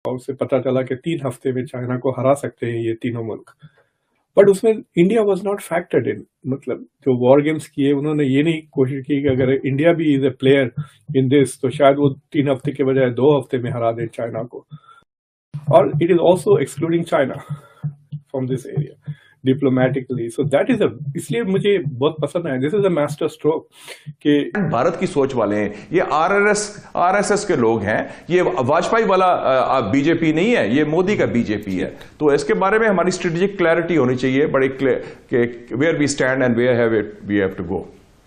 और उससे पता चला कि 3 हफ्ते में चाइना को हरा सकते हैं ये तीनों मुल्क। बट उसमें इंडिया वाज नॉट फैक्टर्ड इन। मतलब जो वॉर गेम्स किए उन्होंने ये नहीं कोशिश की कि अगर इंडिया भी is a player in this तो शायद वो 3 हफ्ते के बजाय 2 हफ्ते में हरा दे चाइना को। और it is also excluding China from this area diplomatically. So that is इसलिए मुझे बहुत पसंद है। This is a master stroke कि भारत की सोच वाले हैं, ये आरएसएस के लोग हैं, ये वाजपेयी वाला बीजेपी नहीं है, ये मोदी का बीजेपी है। तो इसके बारे में हमारी स्ट्रेटेजिक क्लैरिटी होनी चाहिए, बड़े where we stand and where we have to go.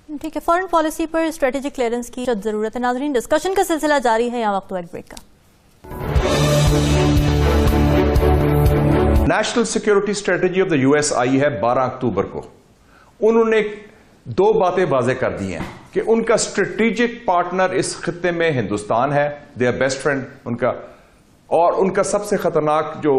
ठीक है, फॉरेन पॉलिसी पर स्ट्रेटेजिक क्लियरेंस की जरूरत है। नाज़रीन, डिस्कशन का सिलसिला जारी है, यहाँ वक्त हुआ एक ब्रेक का। National security strategy of the US आई है 12 अक्टूबर को। उन्होंने 2 बातें वाज़ेह कर दी हैं कि उनका स्ट्रेटेजिक पार्टनर इस खित्ते में हिंदुस्तान है, देयर बेस्ट फ्रेंड उनका, और उनका सबसे खतरनाक जो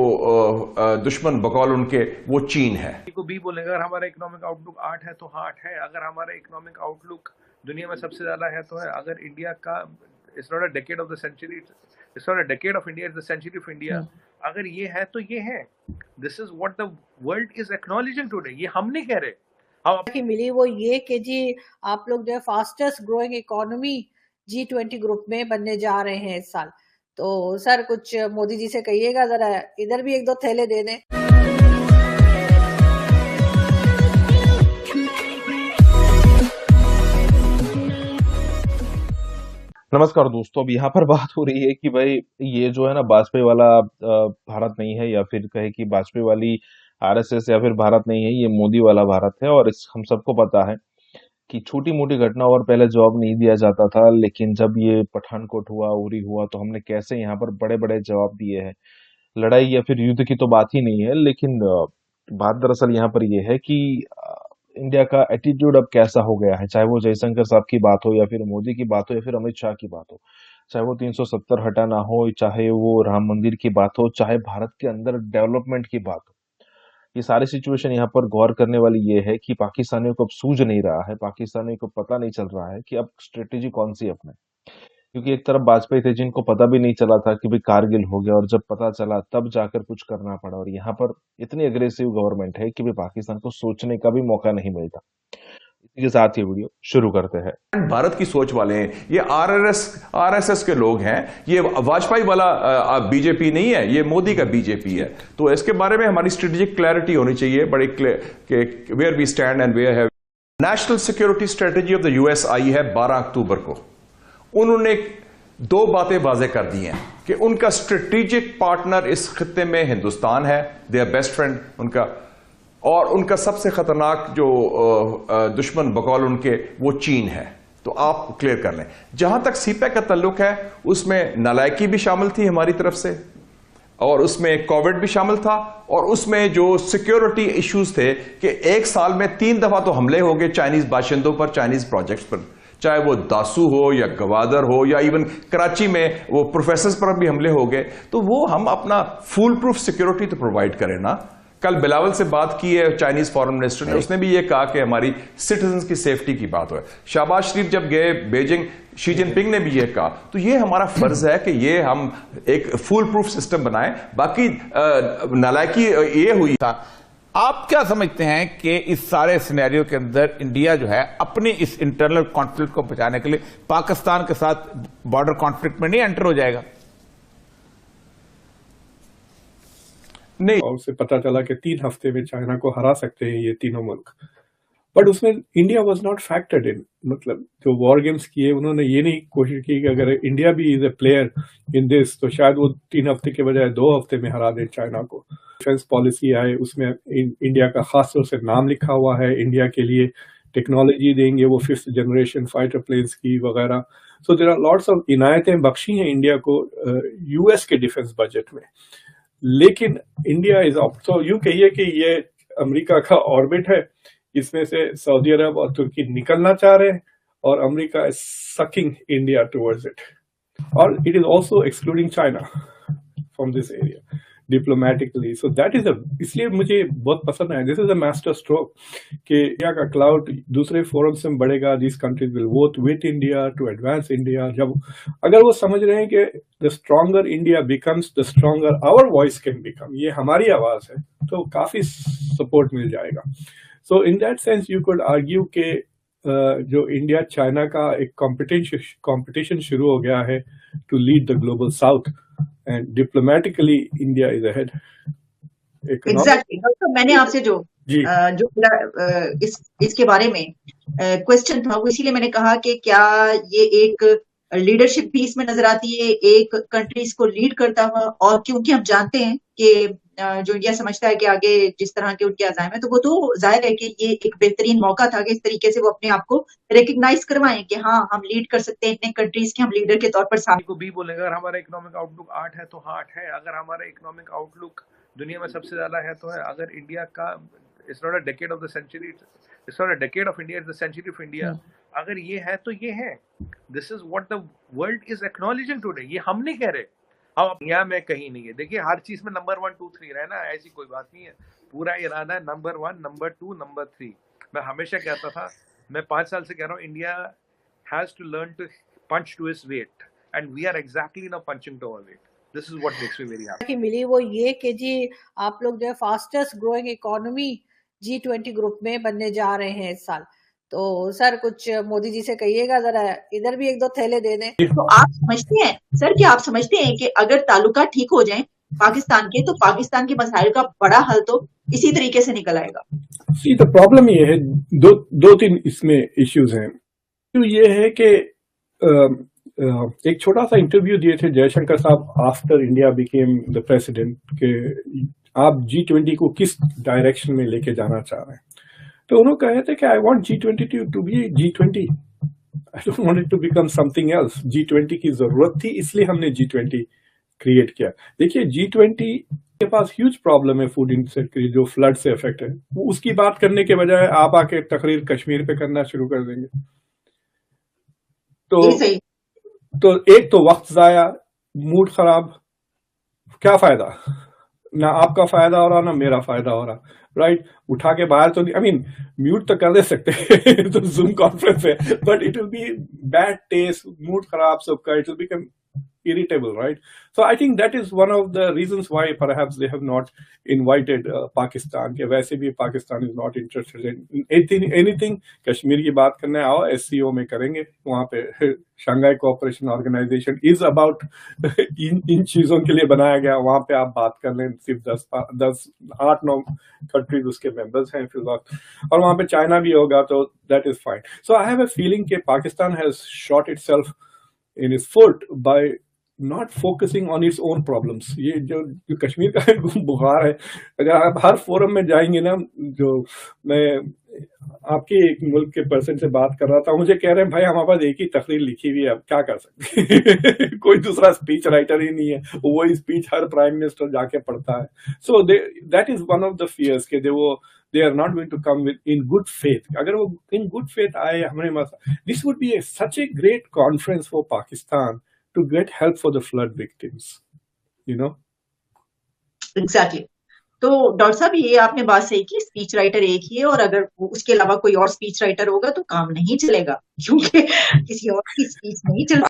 दुश्मन बकौल उनके वो चीन है। को भी बोलेंगे अगर हमारा इकोनॉमिक आउटलुक 8 है तो 8 है, अगर हमारा इकोनॉमिक आउटलुक दुनिया में सबसे ज्यादा है तो है। अगर इंडिया का it's not a decade of the century, it's not a decade of India, it's the century of India. अगर ये है तो ये है। This is what the world is acknowledging today. ये हम नहीं कह रहे। की मिली वो ये कि जी आप लोग जो है fastest growing economy G20 group में बनने जा रहे हैं इस साल। तो सर कुछ मोदी जी से कहिएगा, जरा इधर भी 1-2 थैले दे दें। नमस्कार दोस्तों, अब यहाँ पर बात हो रही है कि भाई ये जो है ना वाजपेयी वाला भारत नहीं है, या फिर कहे कि वाजपेयी वाली आरएसएस या फिर भारत नहीं है, ये मोदी वाला भारत है। और इस हम सबको पता है कि छोटी मोटी घटनाओं पर पहले जवाब नहीं दिया जाता था, लेकिन जब ये पठानकोट हुआ, उरी हुआ, तो हमने कैसे यहाँ पर बड़े बड़े जवाब दिए हैं। लड़ाई या फिर युद्ध की तो बात ही नहीं है, लेकिन बात दरअसल यहाँ पर ये है कि इंडिया का एटीट्यूड अब कैसा हो गया है। चाहे वो जयशंकर साहब की बात हो, या फिर मोदी की बात हो, या फिर अमित शाह की बात हो, चाहे वो 370 हटाना हो, चाहे वो राम मंदिर की बात हो, चाहे भारत के अंदर डेवलपमेंट की बात हो, ये सारी सिचुएशन यहाँ पर गौर करने वाली ये है कि पाकिस्तानियों को अब सूझ नहीं रहा है, पाकिस्तानियों को पता नहीं चल रहा है कि अब स्ट्रेटेजी कौन सी अपने। क्योंकि एक तरफ वाजपेयी थे जिनको पता भी नहीं चला था कि भाई कारगिल हो गया, और जब पता चला तब जाकर कुछ करना पड़ा। और यहाँ पर इतनी अग्रेसिव गवर्नमेंट है कि भाई पाकिस्तान को सोचने का भी मौका नहीं मिलता। इसी के साथ ये वीडियो शुरू करते हैं। भारत की सोच वाले हैं, ये आरएसएस के लोग हैं, ये वाजपेयी वाला बीजेपी नहीं है, ये मोदी का बीजेपी है। तो इसके बारे में हमारी स्ट्रेटेजिक क्लैरिटी होनी चाहिए, बड़े where we stand and where have. National security strategy of the US आई है 12 अक्टूबर को। उन्होंने 2 बातें वाज़ेह कर दी हैं कि उनका स्ट्रेटेजिक पार्टनर इस खित्ते में हिंदुस्तान है, देयर बेस्ट फ्रेंड उनका, और उनका सबसे खतरनाक जो दुश्मन बकौल उनके वो चीन है। तो आप क्लियर कर लें। जहां तक सीपैक का ताल्लुक है, उसमें नालायकी भी शामिल थी हमारी तरफ से, और उसमें कोविड भी शामिल था, और उसमें जो सिक्योरिटी इश्यूज थे कि 1 साल में 3 दफा तो हमले हो गए चाइनीज बाशिंदों पर, चाइनीज प्रोजेक्ट्स पर, चाहे वो दासू हो या गवादर हो, या इवन कराची में वो प्रोफेसर्स पर भी हमले हो गए। तो वो हम अपना फुल प्रूफ सिक्योरिटी तो प्रोवाइड करें ना। कल बिलावल से बात की है चाइनीज फॉरेन मिनिस्टर ने, उसने भी ये कहा कि हमारी सिटीजन्स की सेफ्टी की बात हो। शहबाज शरीफ जब गए बीजिंग, शी जिनपिंग ने भी ये कहा। तो ये हमारा फर्ज है कि ये हम एक फुल प्रूफ सिस्टम बनाएं। बाकी नालायकी ये हुई था। आप क्या समझते हैं कि इस सारे सिनेरियो के अंदर इंडिया जो है अपनी इस इंटरनल कॉन्फ्लिक्ट को बचाने के लिए पाकिस्तान के साथ बॉर्डर कॉन्फ्लिक्ट में नहीं एंटर हो जाएगा? नहीं, और उससे पता चला कि 3 हफ्ते में चाइना को हरा सकते हैं ये तीनों मुल्क। बट उसमें इंडिया वाज नॉट फैक्टर्ड इन। मतलब जो वॉर गेम्स किए उन्होंने ये नहीं कोशिश की कि अगर इंडिया भी is a player in this तो शायद वो 3 हफ्ते के बजाय 2 हफ्ते में हरा दे चाइना को। डिफेंस पॉलिसी आए, उसमें इंडिया का खास तौर से नाम लिखा हुआ है। इंडिया के लिए टेक्नोलॉजी देंगे वो 5th जनरेशन फाइटर प्लेन्स की वगैरह। So there are lots of इनायतें बख्शी हैं इंडिया को यूएस के डिफेंस बजट में। लेकिन इंडिया इज तो यूं कहिए कि ये अमेरिका का ऑर्बिट है, इसमें से सऊदी अरब और तुर्की निकलना चाह रहे हैं, और America is sucking India towards it, और it is also excluding China from this area diplomatically. So that is इसलिए मुझे बहुत पसंद है, this is a master stroke कि इंडिया का क्लाउड दूसरे फोरम्स में बढ़ेगा, this countries will vote with India to advance India. जब अगर वो समझ रहे हैं कि the stronger India becomes the stronger our voice can become, ये हमारी आवाज है, तो काफी सपोर्ट मिल जाएगा। So in that sense you could argue के जो इंडिया चाइना का एक कंपटीशन शुरू हो गया है to lead the global south, and diplomatically India is ahead. Exactly. Doctor, मैंने आपसे जो इसके बारे में क्वेश्चन था, वो इसीलिए मैंने कहा कि क्या ये एक लीडरशिप भी इसमें नजर आती है, एक कंट्रीज को लीड करता हुआ, और क्योंकि हम जानते हैं कि जो इंडिया समझता है कि आगे जिस तरह के उनके अज़ाइम है, तो वो तो जाहिर है कि ये एक बेहतरीन मौका था कि इस तरीके से वो अपने आप को रिकग्नाइज करवाएं कि हाँ, हम लीड कर सकते हैं, इतने कंट्रीज के हम लीडर के तौर पर सामने को भी बोलेंगे। अगर हमारा इकोनॉमिक आउटलुक 8 है तो 8 है। अगर हमारा इकोनॉमिक आउटलुक दुनिया में सबसे ज्यादा है तो है। अगर इंडिया का it's not a decade of the century, it's not a decade of India, it's the century of India. अगर ये है तो ये है। This is what the world is acknowledging today. ये हम नहीं कह रहे, हम दुनिया में कहीं नहीं है। देखिए, हर चीज में नंबर 1 2 3 रहना, ऐसी कोई बात नहीं है। पूरा इरादा है नंबर 1, नंबर 2, नंबर 3। मैं हमेशा कहता था, मैं 5 साल से कह रहा हूँ, India has to learn to punch to his weight, and we are exactly now punching to our weight. This is what makes me very happy. मिली वो ये कि जी आप लोग जो है fastest growing economy G20 group में बनने जा रहे हैं इस साल। तो सर कुछ मोदी जी से कहिएगा, जरा इधर भी 1-2 थैले दे दें। तो आप समझते हैं सर, कि आप समझते हैं कि अगर ताल्लुकात ठीक हो जाएं पाकिस्तान के, तो पाकिस्तान के मसाइल का बड़ा हल तो इसी तरीके से निकल आएगा? सी, तो प्रॉब्लम ये है, दो तीन इसमें इश्यूज हैं। तो ये है कि एक छोटा सा इंटरव्यू दिए थे जयशंकर साहब after India became the president, कि आप G20 को किस डायरेक्शन में लेके जाना चाह रहे हैं। तो उन्होंने कहे थे कि I want G20 to be G20, I don't want it to become something else. G20 की जरूरत थी, इसलिए हमने G20 क्रिएट किया। देखिए, G20 के पास ह्यूज प्रॉब्लम है फूड इंसेक्योरिटी, जो फ्लड से इफेक्ट है। उसकी बात करने के बजाय आप आके तकरीर कश्मीर पे करना शुरू कर देंगे, तो एक तो वक्त जाया, मूड खराब, क्या फायदा? ना आपका फायदा हो रहा, ना मेरा फायदा हो रहा, राइट? उठा के बाहर तो आई मीन म्यूट तो कर दे सकते हैं तो जूम कॉन्फ्रेंस है, but it will be bad taste, mood खराब सबका, it will become irritable, right? So I think that is one of the reasons why perhaps they have not invited Pakistan, कि वैसे भी Pakistan is not interested in anything। Kashmir की बात करने आओ, SCO में करेंगे, वहाँ पे Shanghai cooperation organisation is about इन चीजों के लिए बनाया गया। वहाँ पे आप बात कर लें, सिर्फ 8-9 कंट्रीज उसके मेंबर्स हैं फिलहाल, और वहाँ पे चाइना भी होगा, तो that is fine. So I have a feeling कि Pakistan has shot itself in its foot by not focusing on its own problems। ये जो कश्मीर का बुखार है, अगर आप हर फोरम में जाएंगे ना, जो मैं आपके एक मुल्क के पर्सन से बात कर रहा था, मुझे कह रहे हैं भाई हमारे पास एक ही तकरीर लिखी हुई है, अब क्या कर सकते कोई दूसरा स्पीच राइटर ही नहीं है, वही स्पीच हर प्राइम मिनिस्टर जाके पढ़ता है। So that is one of the fears कि they are not going to come with in good faith। अगर वो in good faith आए हमारे, this would be such a great conference for Pakistan to get help for the flood victims, you know। Exactly। तो doctor साहब, ये आपने बात सही की, स्पीच राइटर एक ही है, और अगर उसके अलावा कोई और स्पीच राइटर होगा तो काम नहीं चलेगा, क्योंकि किसी और की स्पीच नहीं चल